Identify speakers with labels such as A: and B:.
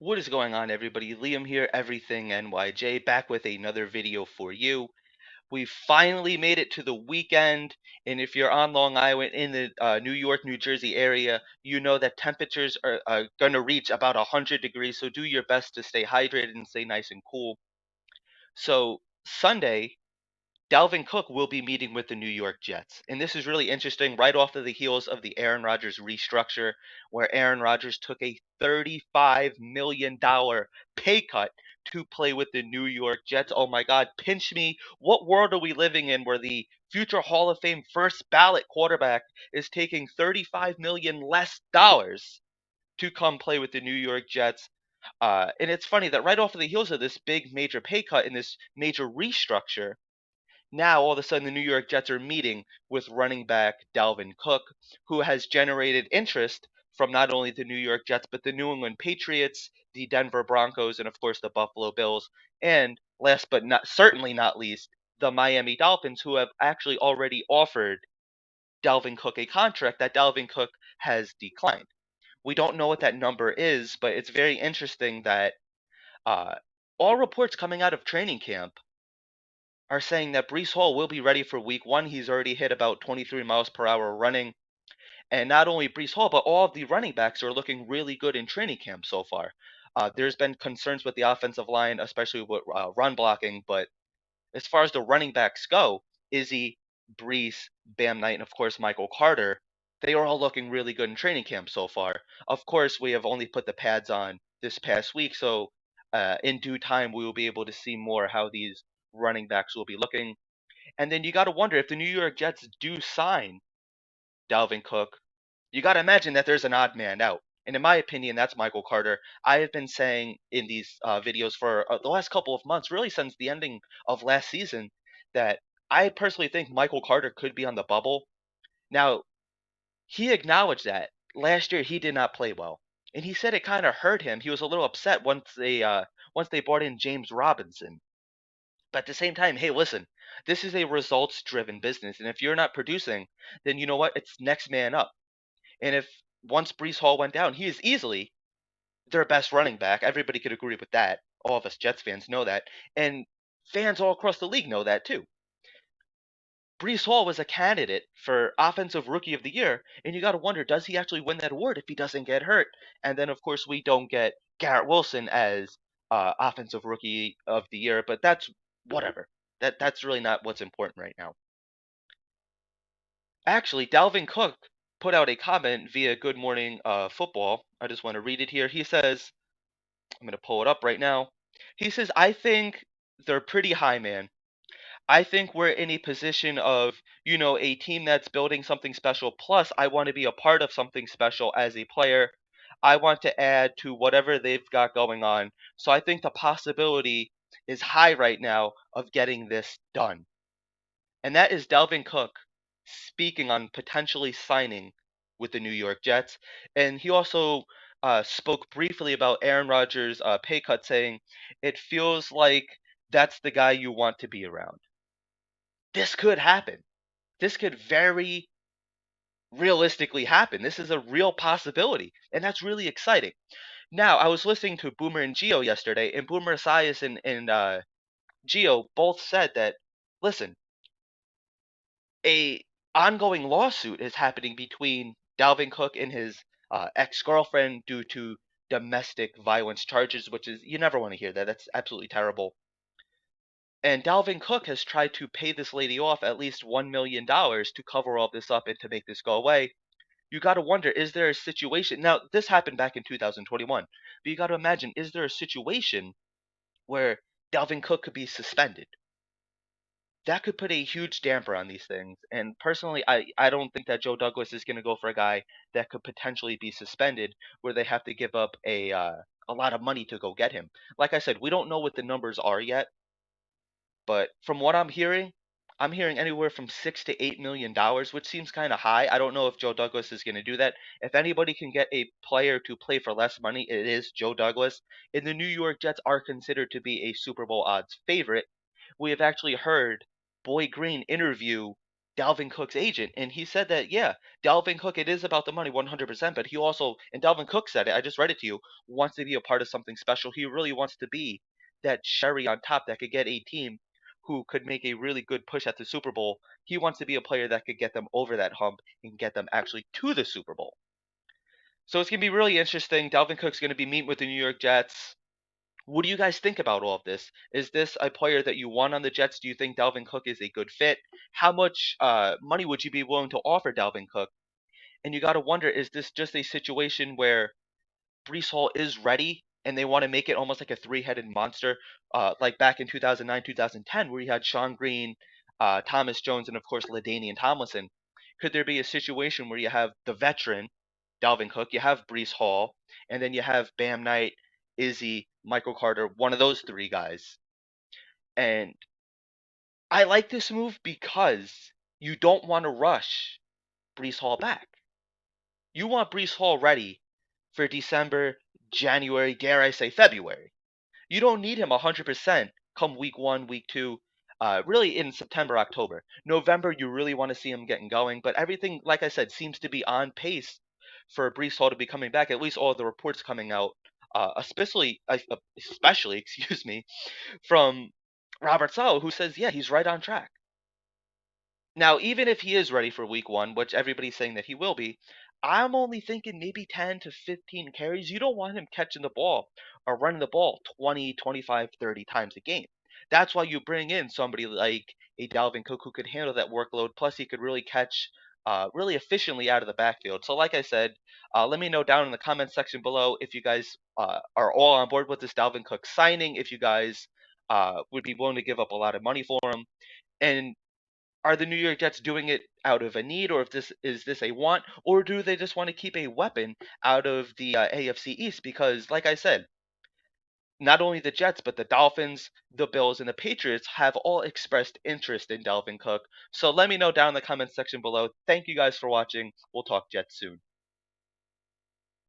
A: What is going on, everybody? Liam here, Everything NYJ, back with another video for you. We finally made it to the weekend, and if you're on Long Island in the New York, New Jersey area, you know that temperatures are going to reach about 100 degrees, so do your best to stay hydrated and stay nice and cool. So, Sunday, Dalvin Cook will be meeting with the New York Jets. And this is really interesting right off of the heels of the Aaron Rodgers restructure, where Aaron Rodgers took a $35 million pay cut to play with the New York Jets. Oh my God, pinch me. What world are we living in where the future Hall of Fame first ballot quarterback is taking $35 million less dollars to come play with the New York Jets? And it's funny that right off of the heels of this big major pay cut and this major restructure, now, all of a sudden, the New York Jets are meeting with running back Dalvin Cook, who has generated interest from not only the New York Jets, but the New England Patriots, the Denver Broncos, and of course the Buffalo Bills, and last but not certainly not least, the Miami Dolphins, who have actually already offered Dalvin Cook a contract that Dalvin Cook has declined. We don't know what that number is, but it's very interesting that uh, all reports coming out of training camp are saying that Brees Hall will be ready for week one. He's already hit about 23 miles per hour running. And not only Brees Hall, but all of the running backs are looking really good in training camp so far. There's been concerns with the offensive line, especially with run blocking. But as far as the running backs go, Izzy, Brees, Bam Knight, and of course Michael Carter, they are all looking really good in training camp so far. Of course, we have only put the pads on this past week, so in due time we will be able to see more how these running backs will be looking. And then you got to wonder if the New York Jets do sign Dalvin Cook, you got to imagine that there's an odd man out. And in my opinion, that's Michael Carter. I have been saying in these videos for the last couple of months, really since the ending of last season, that I personally think Michael Carter could be on the bubble. Now, he acknowledged that last year he did not play well. And he said it kind of hurt him. He was a little upset once they brought in James Robinson. But at the same time, hey, listen, this is a results driven business. And if you're not producing, then you know what? It's next man up. And if once Brees Hall went down, he is easily their best running back. Everybody could agree with that. All of us Jets fans know that. And fans all across the league know that too. Brees Hall was a candidate for Offensive Rookie of the Year, and you got to wonder, does he actually win that award if he doesn't get hurt? And then, of course, we don't get Garrett Wilson as Offensive Rookie of the Year, but that's whatever. That's really not what's important right now. Actually, Dalvin Cook put out a comment via Good Morning Football. I just want to read it here. He says, I'm going to pull it up right now. He says, I think they're pretty high, man. I think we're in a position of, a team that's building something special. Plus, I want to be a part of something special as a player. I want to add to whatever they've got going on. So I think the possibility is high right now of getting this done. And that is Dalvin Cook speaking on potentially signing with the New York Jets. And he also spoke briefly about Aaron Rodgers' pay cut, saying, it feels like that's the guy you want to be around. This could happen. This could very realistically happen. This is a real possibility. And that's really exciting. Now, I was listening to Boomer and Geo yesterday, and Boomer Esiason and Geo both said that, listen, a ongoing lawsuit is happening between Dalvin Cook and his ex-girlfriend due to domestic violence charges, which is you never want to hear that. That's absolutely terrible. And Dalvin Cook has tried to pay this lady off at least $1 million to cover all this up and to make this go away. You got to wonder, is there a situation? Now, this happened back in 2021, but you got to imagine, is there a situation where Dalvin Cook could be suspended? That could put a huge damper on these things. And personally, I don't think that Joe Douglas is going to go for a guy that could potentially be suspended, where they have to give up a lot of money to go get him. Like I said, we don't know what the numbers are yet, but from what I'm hearing anywhere from $6 to $8 million, which seems kind of high. I don't know if Joe Douglas is going to do that. If anybody can get a player to play for less money, it is Joe Douglas. And the New York Jets are considered to be a Super Bowl odds favorite. We have actually heard Boy Green interview Dalvin Cook's agent, and he said that, yeah, Dalvin Cook, it is about the money 100%, but he also, and Dalvin Cook said it, I just read it to you, wants to be a part of something special. He really wants to be that cherry on top that could get a team who could make a really good push at the Super Bowl. He wants to be a player that could get them over that hump and get them actually to the Super Bowl. So it's going to be really interesting. Dalvin Cook's going to be meeting with the New York Jets. What do you guys think about all of this? Is this a player that you want on the Jets? Do you think Dalvin Cook is a good fit? How much money would you be willing to offer Dalvin Cook? And you got to wonder, is this just a situation where Brees Hall is ready and they want to make it almost like a three-headed monster, like back in 2009, 2010, where you had Sean Green, Thomas Jones, and of course LaDainian Tomlinson? Could there be a situation where you have the veteran Dalvin Cook, you have Brees Hall, and then you have Bam Knight, Izzy, Michael Carter, one of those three guys? And I like this move because you don't want to rush Brees Hall back. You want Brees Hall ready for December, January, dare I say February. You don't need him 100% come week one, week two, really in September, October. November, you really want to see him getting going, but everything, like I said, seems to be on pace for Brees Hall to be coming back. At least all the reports coming out, especially, excuse me, from Robert Sala, who says, yeah, he's right on track. Now, even if he is ready for week one, which everybody's saying that he will be, I'm only thinking maybe 10 to 15 carries. You don't want him catching the ball or running the ball 20, 25, 30 times a game. That's why you bring in somebody like a Dalvin Cook who could handle that workload. Plus, he could really catch really efficiently out of the backfield. So, like I said, let me know down in the comment section below if you guys are all on board with this Dalvin Cook signing, if you guys would be willing to give up a lot of money for him. And are the New York Jets doing it out of a need, or if this is this a want, or do they just want to keep a weapon out of the AFC East? Because, like I said, not only the Jets, but the Dolphins, the Bills, and the Patriots have all expressed interest in Dalvin Cook. So let me know down in the comment section below. Thank you guys for watching. We'll talk Jets soon.